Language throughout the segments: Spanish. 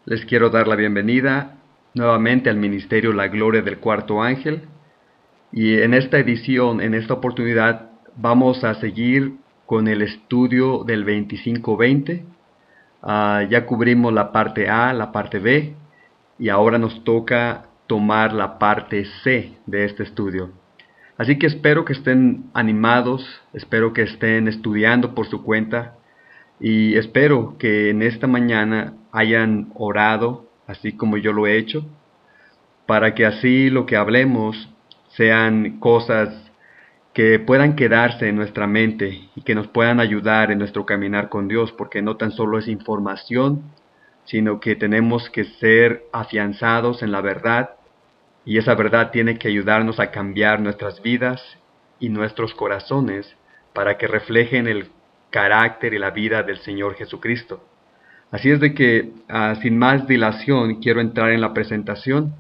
Les quiero dar la bienvenida nuevamente al Ministerio La Gloria del Cuarto Ángel. Y en esta edición, en esta oportunidad, vamos a seguir con el estudio del 2520. Ya cubrimos la parte A, la parte B, y ahora nos toca tomar la parte C de este estudio. Así que espero que estén animados, espero que estén estudiando por su cuenta, y espero que en esta mañana hayan orado, así como yo lo he hecho, para que así lo que hablemos sean cosas que puedan quedarse en nuestra mente y que nos puedan ayudar en nuestro caminar con Dios, porque no tan solo es información, sino que tenemos que ser afianzados en la verdad, y esa verdad tiene que ayudarnos a cambiar nuestras vidas y nuestros corazones para que reflejen el carácter y la vida del Señor Jesucristo. Así es de que, sin más dilación, quiero entrar en la presentación.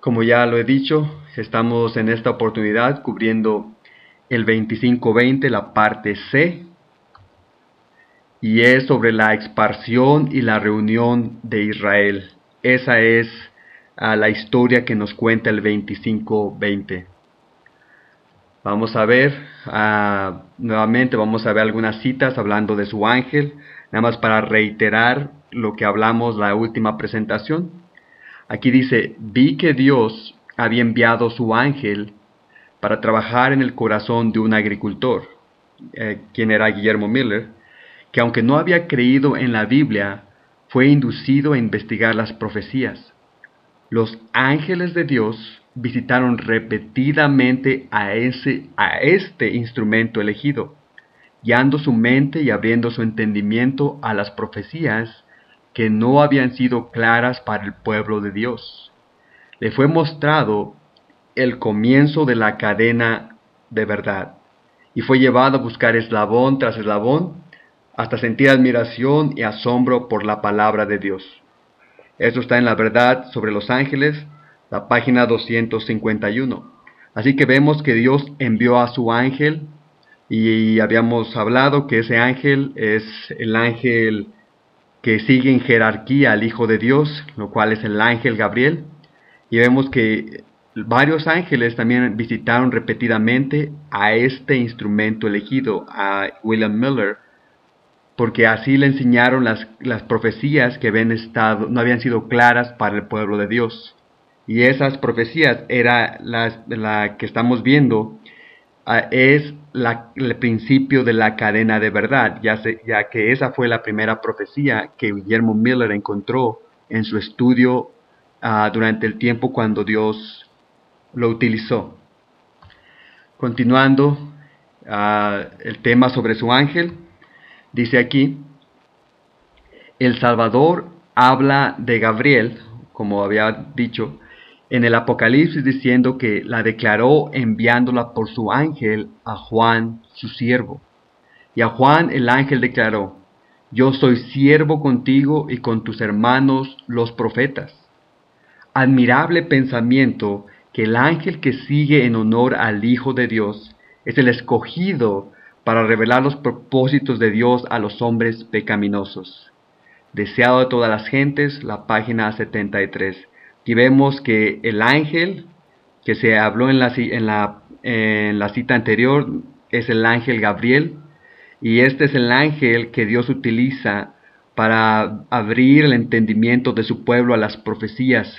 Como ya lo he dicho, estamos en esta oportunidad cubriendo el 2520, la parte C, y es sobre la expansión y la reunión de Israel. Esa es la historia que nos cuenta el 2520. Vamos a ver, nuevamente vamos a ver algunas citas hablando de su ángel, nada más para reiterar lo que hablamos la última presentación. Aquí dice: vi que Dios había enviado su ángel para trabajar en el corazón de un agricultor, quien era Guillermo Miller, que aunque no había creído en la Biblia, fue inducido a investigar las profecías. Los ángeles de Dios visitaron repetidamente a este instrumento elegido, guiando su mente y abriendo su entendimiento a las profecías que no habían sido claras para el pueblo de Dios. Le fue mostrado el comienzo de la cadena de verdad, y fue llevado a buscar eslabón tras eslabón hasta sentir admiración y asombro por la palabra de Dios. Esto está en La Verdad sobre los Ángeles, la página 251. Así que vemos que Dios envió a su ángel, y habíamos hablado que ese ángel es el ángel que sigue en jerarquía al Hijo de Dios, lo cual es el ángel Gabriel. Y vemos que varios ángeles también visitaron repetidamente a este instrumento elegido, a William Miller, porque así le enseñaron las profecías que no habían sido claras para el pueblo de Dios. Y esas profecías era la que estamos viendo, es el principio de la cadena de verdad, ya que esa fue la primera profecía que Guillermo Miller encontró en su estudio durante el tiempo cuando Dios lo utilizó. Continuando el tema sobre su ángel, dice aquí: el Salvador habla de Gabriel, como había dicho, en el Apocalipsis, diciendo que la declaró enviándola por su ángel a Juan, su siervo. Y a Juan el ángel declaró: yo soy siervo contigo y con tus hermanos los profetas. Admirable pensamiento que el ángel que sigue en honor al Hijo de Dios es el escogido para revelar los propósitos de Dios a los hombres pecaminosos. Deseado de todas las gentes, la página 73. Aquí vemos que el ángel que se habló en la cita anterior es el ángel Gabriel, y este es el ángel que Dios utiliza para abrir el entendimiento de su pueblo a las profecías,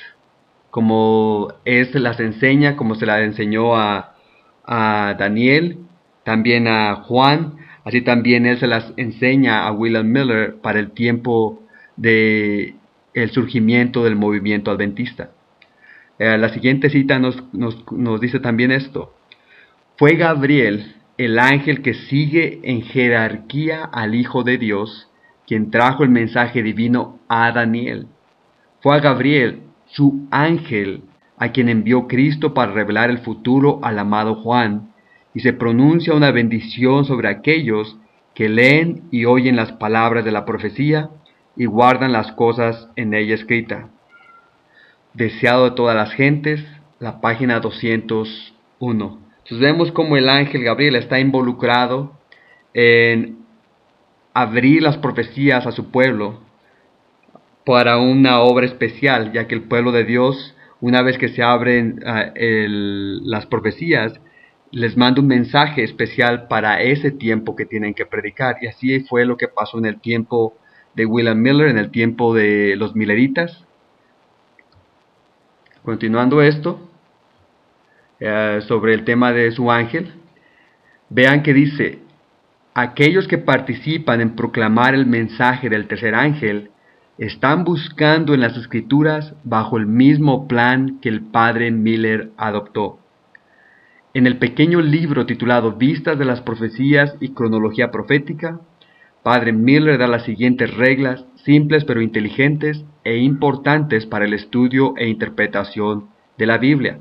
como se las enseña, como se las enseñó a Daniel, también a Juan. Así también él se las enseña a William Miller para el tiempo de el surgimiento del movimiento adventista. La siguiente cita nos dice también esto: fue Gabriel, el ángel que sigue en jerarquía al Hijo de Dios, quien trajo el mensaje divino a Daniel. Fue a Gabriel, su ángel, a quien envió Cristo para revelar el futuro al amado Juan, y se pronuncia una bendición sobre aquellos que leen y oyen las palabras de la profecía y guardan las cosas en ella escritas. Deseado de todas las gentes, la página 201. Entonces vemos cómo el ángel Gabriel está involucrado en abrir las profecías a su pueblo, para una obra especial, ya que el pueblo de Dios, una vez que se abren las profecías, les manda un mensaje especial para ese tiempo que tienen que predicar. Y así fue lo que pasó en el tiempo de William Miller, en el tiempo de los Milleritas. Continuando esto, sobre el tema de su ángel, vean que dice: aquellos que participan en proclamar el mensaje del tercer ángel están buscando en las escrituras bajo el mismo plan que el padre Miller adoptó. En el pequeño libro titulado Vistas de las Profecías y Cronología Profética, padre Miller da las siguientes reglas, simples pero inteligentes e importantes para el estudio e interpretación de la Biblia.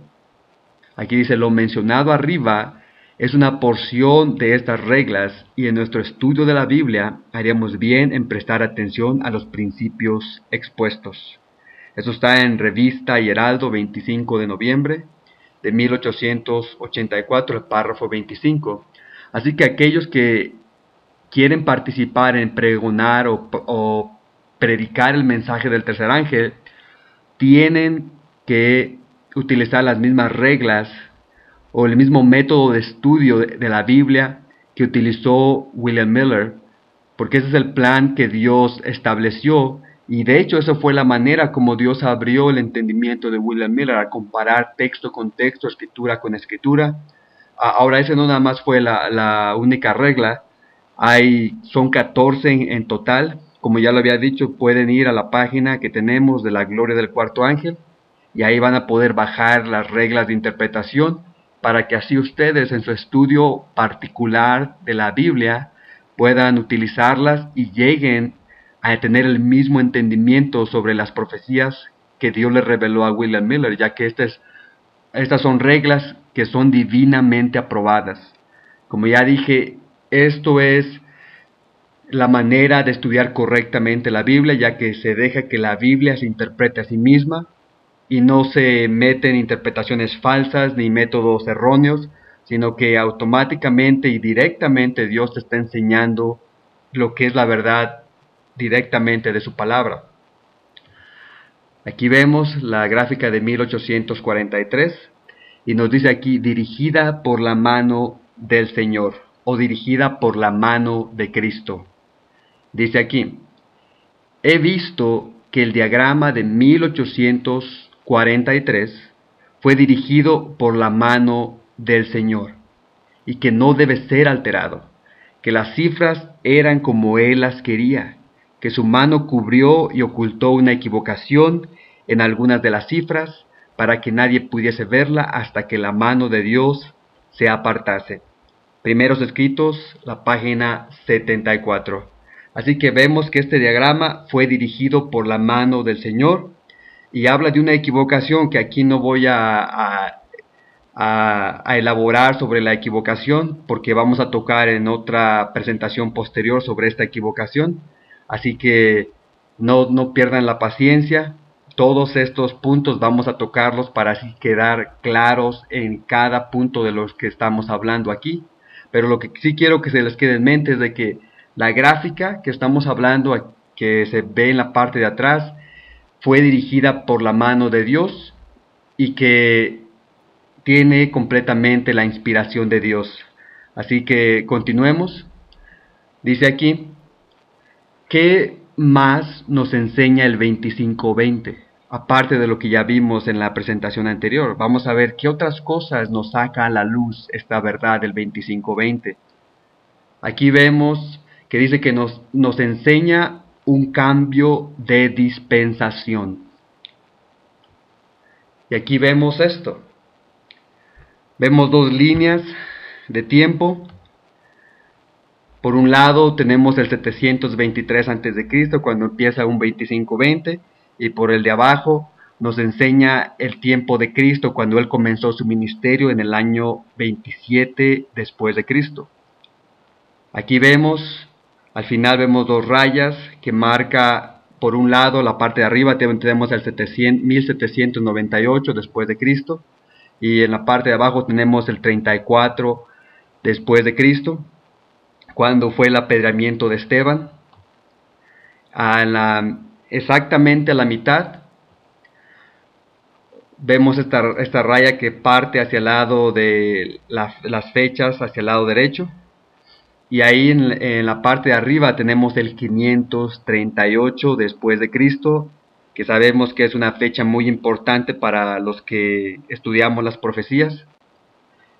Aquí dice: lo mencionado arriba es una porción de estas reglas, y en nuestro estudio de la Biblia haríamos bien en prestar atención a los principios expuestos. Eso está en Revista y Heraldo, 25 de noviembre de 1884, el párrafo 25. Así que aquellos que quieren participar en pregonar o predicar el mensaje del tercer ángel, tienen que utilizar las mismas reglas o el mismo método de estudio de la Biblia que utilizó William Miller, porque ese es el plan que Dios estableció, y de hecho esa fue la manera como Dios abrió el entendimiento de William Miller, a comparar texto con texto, escritura con escritura. Ahora esa no nada más fue la única regla, son 14 en total. Como ya lo había dicho, pueden ir a la página que tenemos de la Gloria del Cuarto Ángel, y ahí van a poder bajar las reglas de interpretación, para que así ustedes en su estudio particular de la Biblia puedan utilizarlas y lleguen a tener el mismo entendimiento sobre las profecías que Dios le reveló a William Miller, ya que estas son reglas que son divinamente aprobadas. Como ya dije, esto es la manera de estudiar correctamente la Biblia, ya que se deja que la Biblia se interprete a sí misma y no se meten interpretaciones falsas ni métodos erróneos, sino que automáticamente y directamente Dios te está enseñando lo que es la verdad directamente de su palabra. Aquí vemos la gráfica de 1843 y nos dice aquí: dirigida por la mano del Señor, o dirigida por la mano de Cristo. Dice aquí: he visto que el diagrama de 1843 fue dirigido por la mano del Señor y que no debe ser alterado, que las cifras eran como Él las quería, que su mano cubrió y ocultó una equivocación en algunas de las cifras para que nadie pudiese verla hasta que la mano de Dios se apartase. Primeros Escritos, la página 74. Así que vemos que este diagrama fue dirigido por la mano del Señor, y habla de una equivocación que aquí no voy a elaborar sobre la equivocación, porque vamos a tocar en otra presentación posterior sobre esta equivocación. Así que no pierdan la paciencia. Todos estos puntos vamos a tocarlos para así quedar claros en cada punto de los que estamos hablando aquí. Pero lo que sí quiero que se les quede en mente es de que la gráfica que estamos hablando, que se ve en la parte de atrás, fue dirigida por la mano de Dios y que tiene completamente la inspiración de Dios. Así que continuemos. Dice aquí: ¿qué más nos enseña el 25-20? Aparte de lo que ya vimos en la presentación anterior, vamos a ver qué otras cosas nos saca a la luz esta verdad del 25-20. Aquí vemos que dice que nos enseña un cambio de dispensación. Y aquí vemos esto. Vemos dos líneas de tiempo. Por un lado tenemos el 723 a.C., cuando empieza un 25-20, y por el de abajo nos enseña el tiempo de Cristo, cuando Él comenzó su ministerio en el año 27 después de Cristo. Aquí vemos, al final vemos dos rayas que marca, por un lado, la parte de arriba tenemos el 1798 después de Cristo, y en la parte de abajo tenemos el 34 después de Cristo, cuando fue el apedreamiento de Esteban. En exactamente a la mitad, vemos esta raya que parte hacia el lado de las fechas, hacia el lado derecho. Y ahí en la parte de arriba tenemos el 538 después de Cristo, que sabemos que es una fecha muy importante para los que estudiamos las profecías.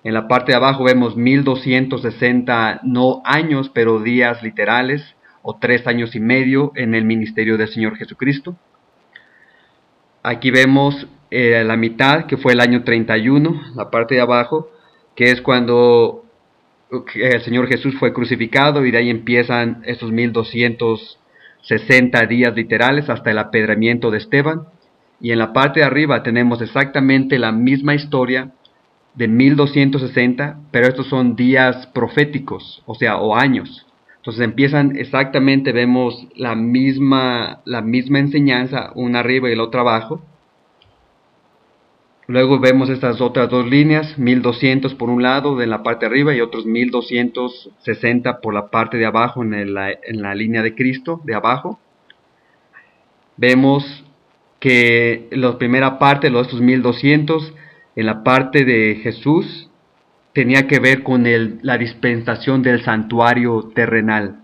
En la parte de abajo vemos 1260, no años, pero días literales, o 3 años y medio en el ministerio del Señor Jesucristo. Aquí vemos la mitad, que fue el año 31, la parte de abajo, que es cuando el Señor Jesús fue crucificado, y de ahí empiezan estos 1260 días literales hasta el apedreamiento de Esteban. Y en la parte de arriba tenemos exactamente la misma historia de 1260, pero estos son días proféticos, o sea, o años. Entonces empiezan exactamente, vemos la misma enseñanza, una arriba y la otra abajo. Luego vemos estas otras dos líneas, 1200 por un lado de la parte de arriba y otros 1260 por la parte de abajo en la línea de Cristo de abajo. Vemos que la primera parte de estos 1200, en la parte de Jesús, tenía que ver con la dispensación del santuario terrenal.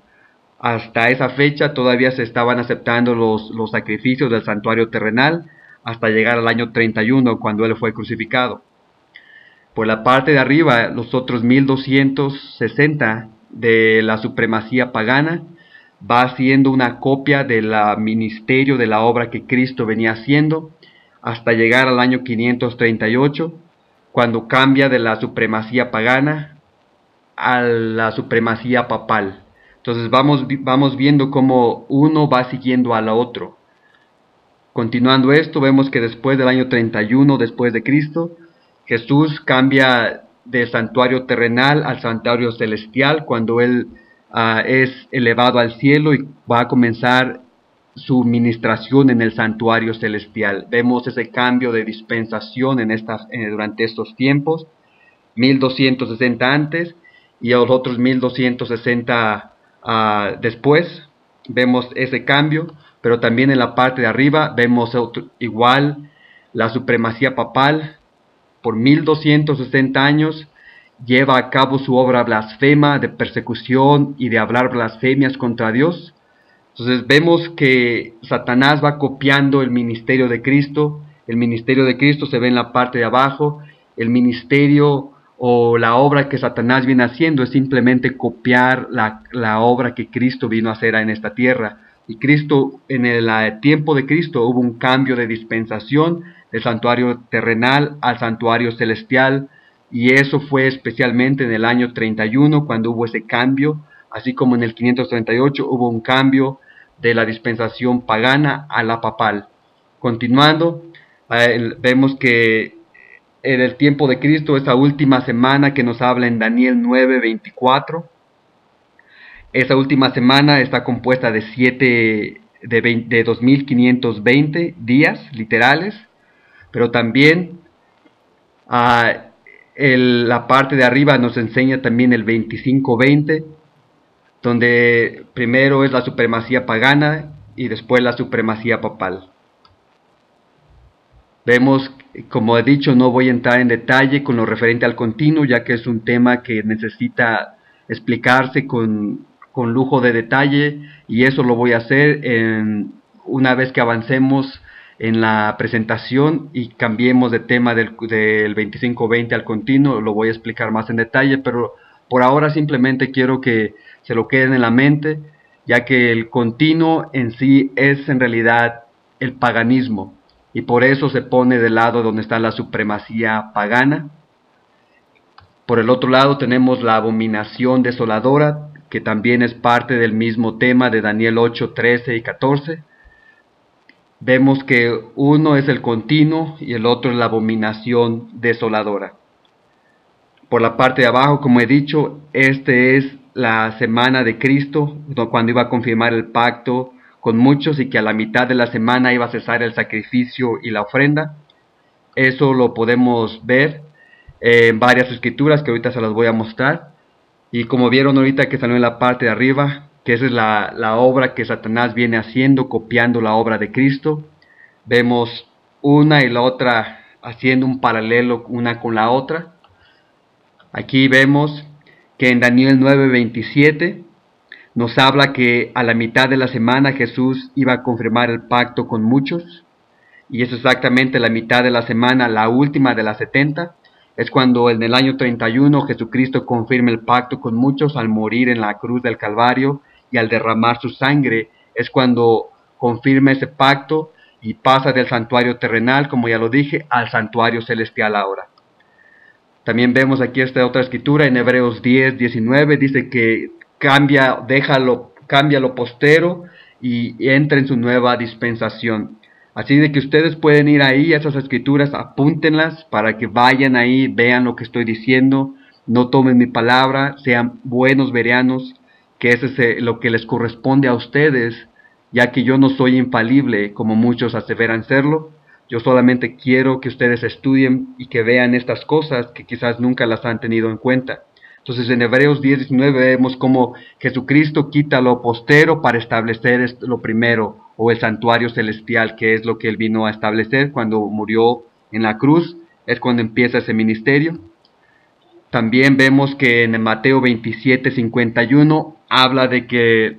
Hasta esa fecha todavía se estaban aceptando los sacrificios del santuario terrenal, hasta llegar al año 31, cuando Él fue crucificado. Por la parte de arriba, los otros 1260 de la supremacía pagana, va siendo una copia del ministerio, de la obra que Cristo venía haciendo, hasta llegar al año 538, cuando cambia de la supremacía pagana a la supremacía papal. Entonces vamos viendo cómo uno va siguiendo al otro. Continuando esto, vemos que después del año 31 después de Cristo, Jesús cambia del santuario terrenal al santuario celestial, cuando Él es elevado al cielo y va a comenzar su ministración en el santuario celestial. Vemos ese cambio de dispensación durante estos tiempos, 1260 antes y los otros 1260 después. Vemos ese cambio, pero también en la parte de arriba vemos igual la supremacía papal. Por 1260 años lleva a cabo su obra blasfema de persecución y de hablar blasfemias contra Dios. Entonces vemos que Satanás va copiando el ministerio de Cristo. El ministerio de Cristo se ve en la parte de abajo. El ministerio o la obra que Satanás viene haciendo es simplemente copiar la obra que Cristo vino a hacer en esta tierra. Y Cristo, en el tiempo de Cristo, hubo un cambio de dispensación del santuario terrenal al santuario celestial, y eso fue especialmente en el año 31 cuando hubo ese cambio, así como en el 538 hubo un cambio de la dispensación pagana a la papal. Continuando, vemos que en el tiempo de Cristo, esa última semana que nos habla en Daniel 9:24, esa última semana está compuesta de 2520 días literales, pero también la parte de arriba nos enseña también el 25:20, donde primero es la supremacía pagana y después la supremacía papal. Vemos, como he dicho, no voy a entrar en detalle con lo referente al continuo, ya que es un tema que necesita explicarse con lujo de detalle, y eso lo voy a hacer una vez que avancemos en la presentación y cambiemos de tema del 25:20 al continuo. Lo voy a explicar más en detalle, pero por ahora simplemente quiero que se lo queden en la mente, ya que el continuo en sí es en realidad el paganismo, y por eso se pone del lado donde está la supremacía pagana. Por el otro lado tenemos la abominación desoladora, que también es parte del mismo tema de Daniel 8:13 y 14. Vemos que uno es el continuo y el otro es la abominación desoladora. Por la parte de abajo, como he dicho, este es la semana de Cristo, cuando iba a confirmar el pacto con muchos, y que a la mitad de la semana iba a cesar el sacrificio y la ofrenda. Eso lo podemos ver en varias escrituras que ahorita se las voy a mostrar. Y como vieron ahorita que salió en la parte de arriba, que esa es la obra que Satanás viene haciendo, copiando la obra de Cristo. Vemos una y la otra haciendo un paralelo una con la otra. Aquí vemos que en Daniel 9:27 nos habla que a la mitad de la semana Jesús iba a confirmar el pacto con muchos, y es exactamente la mitad de la semana, la última de las 70, es cuando en el año 31 Jesucristo confirma el pacto con muchos al morir en la cruz del Calvario y al derramar su sangre, es cuando confirma ese pacto y pasa del santuario terrenal, como ya lo dije, al santuario celestial ahora. También vemos aquí esta otra escritura en Hebreos 10:19, dice que cambia lo postero y entra en su nueva dispensación. Así de que ustedes pueden ir ahí a esas escrituras, apúntenlas para que vayan ahí, vean lo que estoy diciendo, no tomen mi palabra, sean buenos bereanos, que ese es lo que les corresponde a ustedes, ya que yo no soy infalible como muchos aseveran serlo. Yo solamente quiero que ustedes estudien y que vean estas cosas que quizás nunca las han tenido en cuenta. Entonces en Hebreos 10:19 vemos cómo Jesucristo quita lo postero para establecer lo primero, o el santuario celestial, que es lo que Él vino a establecer cuando murió en la cruz, es cuando empieza ese ministerio. También vemos que en Mateo 27:51 habla de que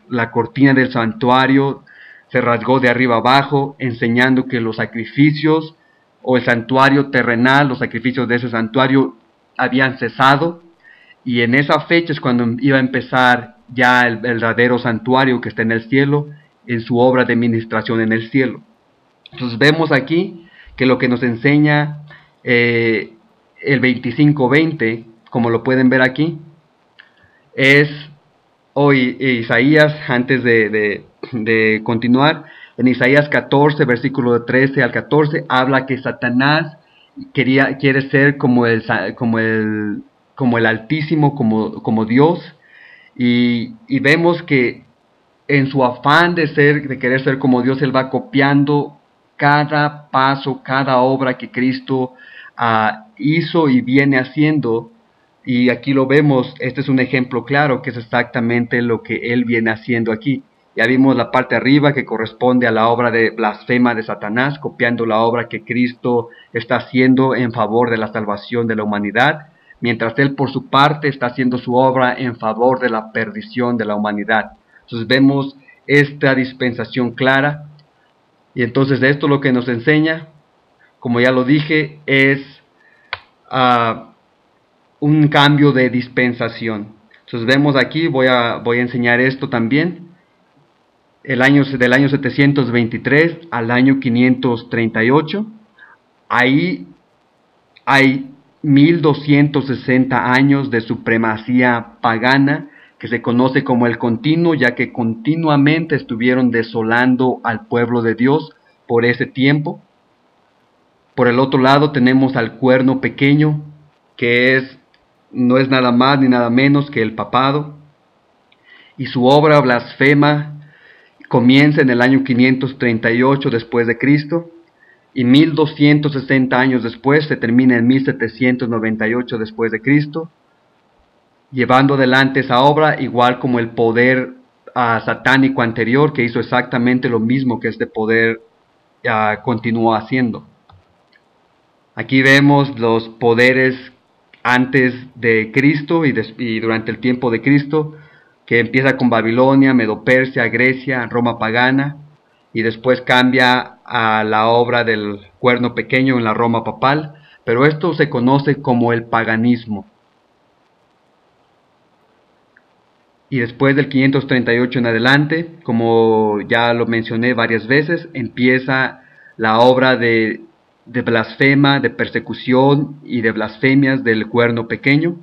la cortina del santuario se rasgó de arriba abajo, enseñando que los sacrificios o el santuario terrenal, los sacrificios de ese santuario habían cesado, y en esa fecha es cuando iba a empezar ya el verdadero santuario que está en el cielo, en su obra de ministración en el cielo. Entonces vemos aquí que lo que nos enseña el 25:20, como lo pueden ver aquí, es hoy Isaías, antes de continuar, en Isaías 14, versículo 13 al 14, habla que Satanás quiere ser como el Altísimo, como Dios, y vemos que en su afán de querer ser como Dios, Él va copiando cada paso, cada obra que Cristo hizo y viene haciendo. Y aquí lo vemos, este es un ejemplo claro, que es exactamente lo que Él viene haciendo aquí. Ya vimos la parte arriba que corresponde a la obra de blasfema de Satanás, copiando la obra que Cristo está haciendo en favor de la salvación de la humanidad, mientras Él por su parte está haciendo su obra en favor de la perdición de la humanidad. Entonces vemos esta dispensación clara, y entonces esto lo que nos enseña, como ya lo dije, es un cambio de dispensación. Entonces vemos aquí, voy a enseñar esto también, del año 723 al año 538, ahí hay 1260 años de supremacía pagana, que se conoce como el continuo, ya que continuamente estuvieron desolando al pueblo de Dios por ese tiempo. Por el otro lado tenemos al cuerno pequeño, que no es nada más ni nada menos que el papado, y su obra blasfema comienza en el año 538 después de Cristo, y 1260 años después se termina en 1798 después de Cristo, llevando adelante esa obra, igual como el poder satánico anterior, que hizo exactamente lo mismo que este poder continuó haciendo. Aquí vemos los poderes antes de Cristo y durante el tiempo de Cristo, que empieza con Babilonia, Medo-Persia, Grecia, Roma pagana, y después cambia a la obra del cuerno pequeño en la Roma papal, pero esto se conoce como el paganismo. Y después del 538 en adelante, como ya lo mencioné varias veces, empieza la obra de blasfema, de persecución y de blasfemias del cuerno pequeño.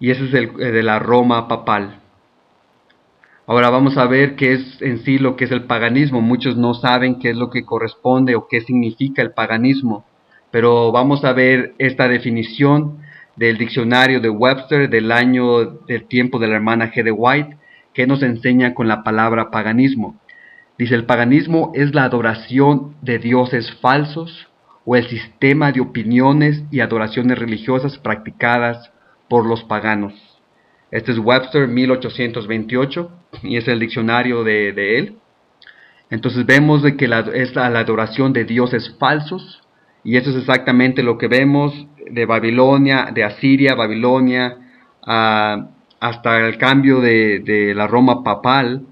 Y ese es el de la Roma papal. Ahora vamos a ver qué es en sí lo que es el paganismo. Muchos no saben qué es lo que corresponde o qué significa el paganismo, pero vamos a ver esta definición del diccionario de Webster del tiempo de la hermana G. de White, que nos enseña con la palabra paganismo. Dice: el paganismo es la adoración de dioses falsos o el sistema de opiniones y adoraciones religiosas practicadas por los paganos. Este es Webster 1828 y es el diccionario de él. Entonces vemos de que es la adoración de dioses falsos, y eso es exactamente lo que vemos de Babilonia, de Asiria, Babilonia, hasta el cambio de la Roma papal.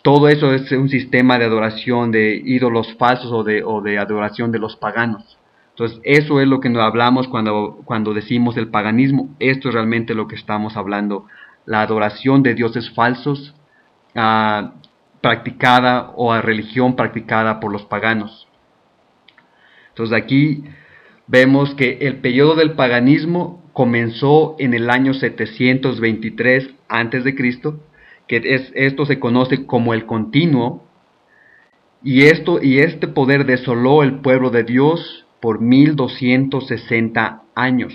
Todo eso es un sistema de adoración de ídolos falsos o de adoración de los paganos. Entonces eso es lo que nos hablamos cuando decimos el paganismo. Esto es realmente lo que estamos hablando, la adoración de dioses falsos, practicada, o a religión practicada por los paganos. Entonces aquí vemos que el periodo del paganismo comenzó en el año 723 a.C., que esto se conoce como el continuo, y este poder desoló el pueblo de Dios por 1260 años.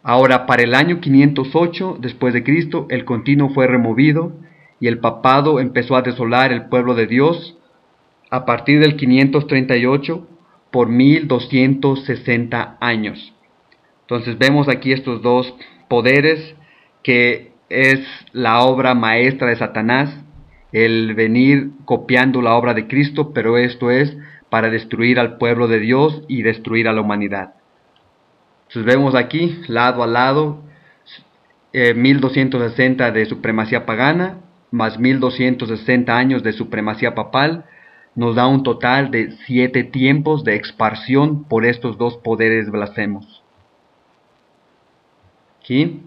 Ahora, para el año 508 después de Cristo, el continuo fue removido y el papado empezó a desolar el pueblo de Dios a partir del 538 por 1260 años. Entonces vemos aquí estos dos poderes, que es la obra maestra de Satanás, el venir copiando la obra de Cristo, pero esto es para destruir al pueblo de Dios y destruir a la humanidad. Entonces vemos aquí, lado a lado, 1260 de supremacía pagana, más 1260 años de supremacía papal, nos da un total de 7 tiempos de expansión por estos dos poderes blasfemos. Aquí,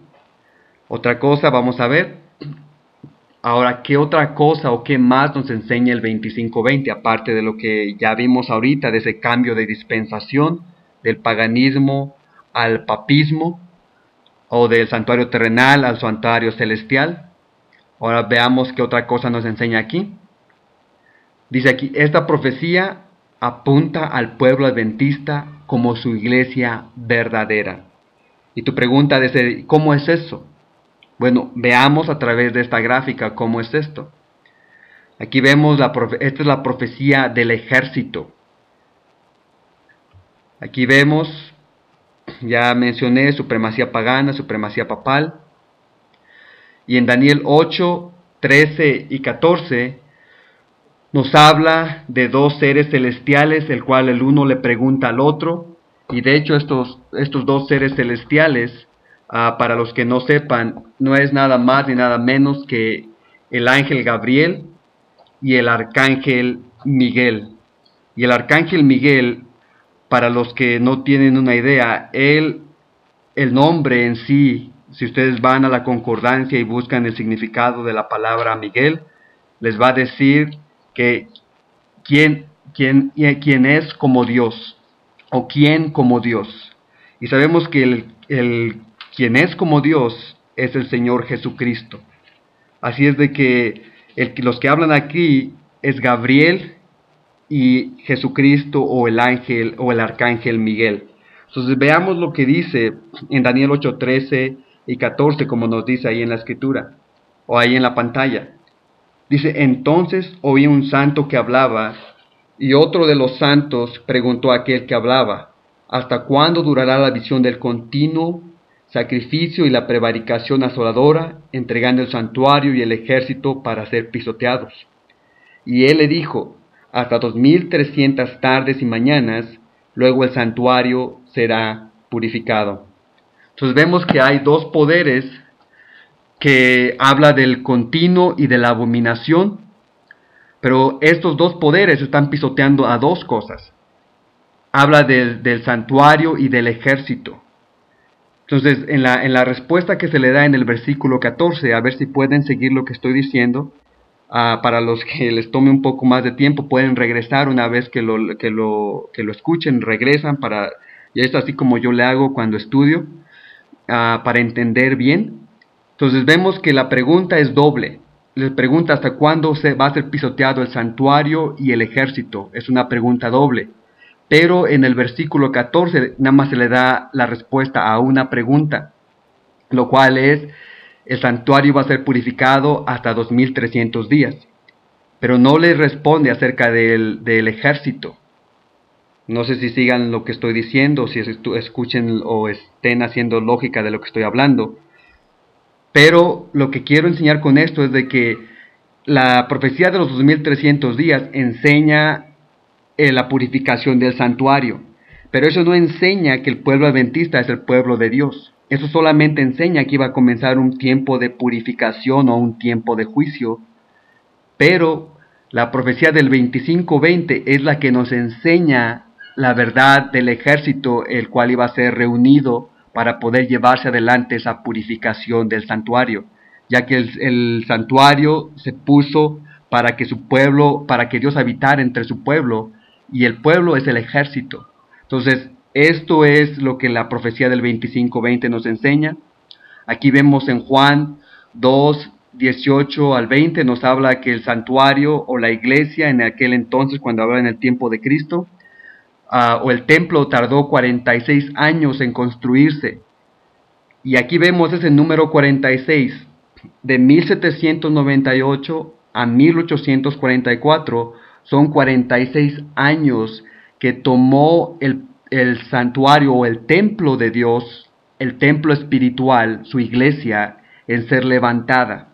otra cosa vamos a ver. Ahora, ¿qué otra cosa o qué más nos enseña el 2520? Aparte de lo que ya vimos ahorita, de ese cambio de dispensación, del paganismo al papismo, o del santuario terrenal al santuario celestial. Ahora veamos qué otra cosa nos enseña aquí. Dice aquí, esta profecía apunta al pueblo adventista como su iglesia verdadera. Y tu pregunta es, ¿cómo es eso? Bueno, veamos a través de esta gráfica cómo es esto. Aquí vemos, esta es la profecía del ejército. Aquí vemos, ya mencioné, supremacía pagana, supremacía papal. Y en Daniel 8, 13 y 14 nos habla de dos seres celestiales, el cual el uno le pregunta al otro. Y de hecho estos dos seres celestiales, para los que no sepan, no es nada más ni nada menos que el ángel Gabriel y el arcángel Miguel. Y el arcángel Miguel, para los que no tienen una idea, el nombre en sí, si ustedes van a la concordancia y buscan el significado de la palabra Miguel, les va a decir que quién es como Dios, o quién como Dios. Y sabemos que quien es como Dios es el Señor Jesucristo. Así es de que los que hablan aquí es Gabriel y Jesucristo, o el ángel o el arcángel Miguel. Entonces veamos lo que dice en Daniel 8, 13 y 14, como nos dice ahí en la escritura, o ahí en la pantalla. Dice, entonces oí un santo que hablaba, y otro de los santos preguntó a aquel que hablaba, ¿hasta cuándo durará la visión del continuo sacrificio y la prevaricación asoladora, entregando el santuario y el ejército para ser pisoteados? Y él le dijo, hasta 2300 tardes y mañanas, luego el santuario será purificado. Entonces vemos que hay dos poderes que habla del continuo y de la abominación, pero estos dos poderes están pisoteando a dos cosas. Habla del santuario y del ejército. Entonces, en la respuesta que se le da en el versículo 14, a ver si pueden seguir lo que estoy diciendo, para los que les tome un poco más de tiempo, pueden regresar una vez que lo escuchen, regresan, y es así como yo le hago cuando estudio, para entender bien. Entonces vemos que la pregunta es doble. Les pregunta hasta cuándo va a ser pisoteado el santuario y el ejército. Es una pregunta doble. Pero en el versículo 14 nada más se le da la respuesta a una pregunta, lo cual es, el santuario va a ser purificado hasta 2300 días. Pero no le responde acerca del ejército. No sé si sigan lo que estoy diciendo, si escuchen o estén haciendo lógica de lo que estoy hablando. Pero lo que quiero enseñar con esto es de que la profecía de los 2300 días enseña la purificación del santuario, pero eso no enseña que el pueblo adventista es el pueblo de Dios. Eso solamente enseña que iba a comenzar un tiempo de purificación o un tiempo de juicio, pero la profecía del 25:20 es la que nos enseña la verdad del ejército, el cual iba a ser reunido para poder llevarse adelante esa purificación del santuario, ya que el santuario se puso para que su pueblo, para que Dios habitara entre su pueblo, y el pueblo es el ejército. Entonces, esto es lo que la profecía del 25:20 nos enseña. Aquí vemos en Juan 2:18 al 20, nos habla que el santuario o la iglesia en aquel entonces, cuando hablaba en el tiempo de Cristo, o el templo tardó 46 años en construirse. Y aquí vemos ese número 46, de 1798 a 1844, son 46 años que tomó el santuario o el templo de Dios, el templo espiritual, su iglesia, en ser levantada.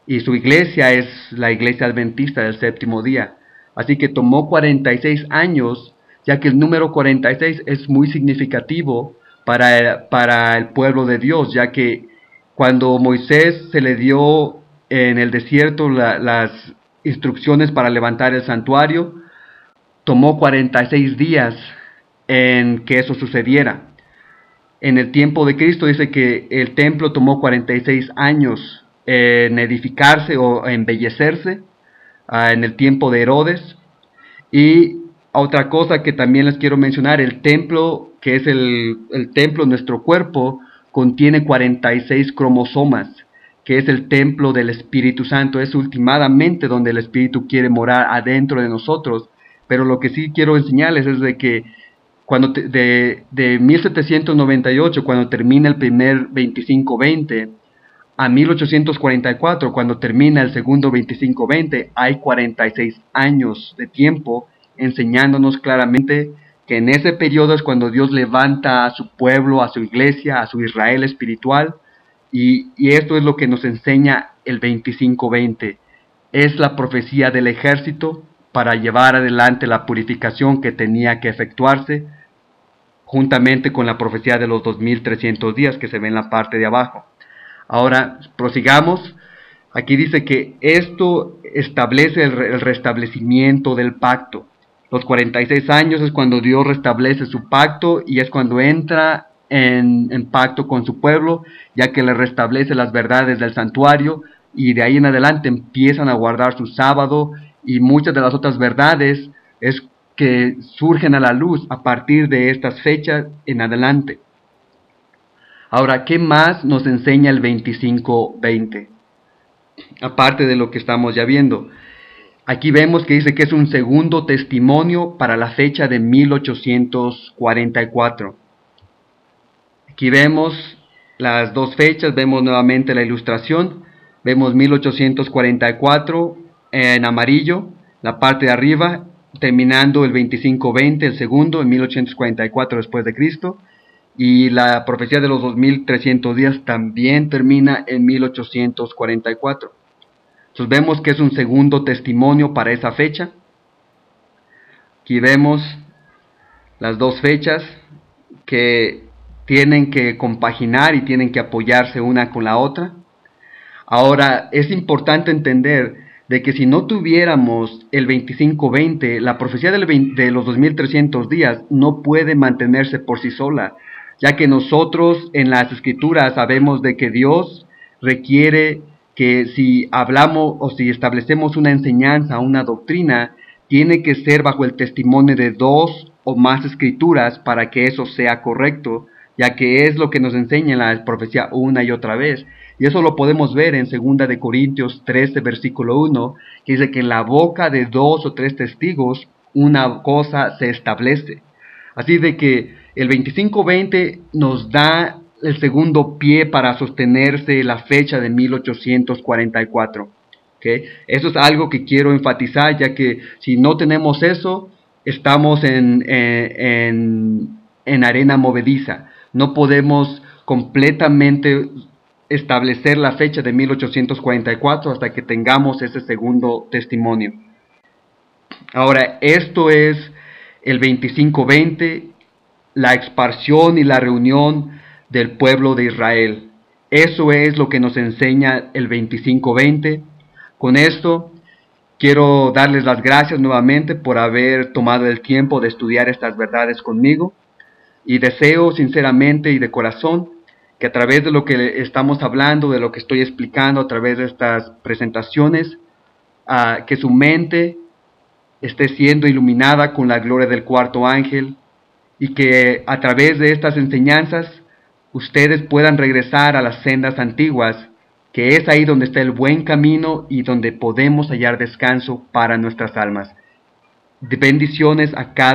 Y su iglesia es la iglesia adventista del séptimo día. Así que tomó 46 años, ya que el número 46 es muy significativo para el pueblo de Dios, ya que cuando Moisés se le dio en el desierto las instrucciones para levantar el santuario, tomó 46 días en que eso sucediera. En el tiempo de Cristo dice que el templo tomó 46 años en edificarse o embellecerse, en el tiempo de Herodes. Y otra cosa que también les quiero mencionar, el templo, que es el templo, nuestro cuerpo, contiene 46 cromosomas, que es el templo del Espíritu Santo, es ultimadamente donde el Espíritu quiere morar adentro de nosotros. Pero lo que sí quiero enseñarles es de que de 1798, cuando termina el primer 25:20, a 1844, cuando termina el segundo 25:20, hay 46 años de tiempo enseñándonos claramente que en ese periodo es cuando Dios levanta a su pueblo, a su iglesia, a su Israel espiritual, y esto es lo que nos enseña el 25:20. Es la profecía del ejército para llevar adelante la purificación que tenía que efectuarse, juntamente con la profecía de los 2300 días que se ve en la parte de abajo. Ahora, prosigamos. Aquí dice que esto establece el restablecimiento del pacto. Los 46 años es cuando Dios restablece su pacto y es cuando entra en pacto con su pueblo, ya que le restablece las verdades del santuario, y de ahí en adelante empiezan a guardar su sábado, y muchas de las otras verdades es que surgen a la luz a partir de estas fechas en adelante. Ahora, ¿qué más nos enseña el 25:20? Aparte de lo que estamos ya viendo. Aquí vemos que dice que es un segundo testimonio para la fecha de 1844. Aquí vemos las dos fechas, vemos nuevamente la ilustración. Vemos 1844 en amarillo, la parte de arriba, terminando el 25:20, el segundo, en 1844 después de Cristo. Y la profecía de los 2300 días también termina en 1844. Entonces vemos que es un segundo testimonio para esa fecha. Aquí vemos las dos fechas que tienen que compaginar y tienen que apoyarse una con la otra. Ahora, es importante entender de que si no tuviéramos el 25:20, la profecía de los 2300 días no puede mantenerse por sí sola, ya que nosotros en las escrituras sabemos de que Dios requiere que si hablamos o si establecemos una enseñanza, una doctrina, tiene que ser bajo el testimonio de dos o más escrituras para que eso sea correcto, ya que es lo que nos enseña la profecía una y otra vez. Y eso lo podemos ver en 2 de Corintios 13, versículo 1, que dice que en la boca de 2 o 3 testigos una cosa se establece. Así de que el 25:20 nos da el segundo pie para sostenerse la fecha de 1844. ¿Okay? Eso es algo que quiero enfatizar, ya que si no tenemos eso, estamos en arena movediza. No podemos completamente establecer la fecha de 1844 hasta que tengamos ese segundo testimonio. Ahora, esto es el 25-20, la expansión y la reunión del pueblo de Israel. Eso es lo que nos enseña el 25-20. Con esto, quiero darles las gracias nuevamente por haber tomado el tiempo de estudiar estas verdades conmigo. Y deseo sinceramente y de corazón que a través de lo que estamos hablando, de lo que estoy explicando a través de estas presentaciones, que su mente esté siendo iluminada con la gloria del cuarto ángel, y que a través de estas enseñanzas ustedes puedan regresar a las sendas antiguas, que es ahí donde está el buen camino y donde podemos hallar descanso para nuestras almas. Bendiciones a cada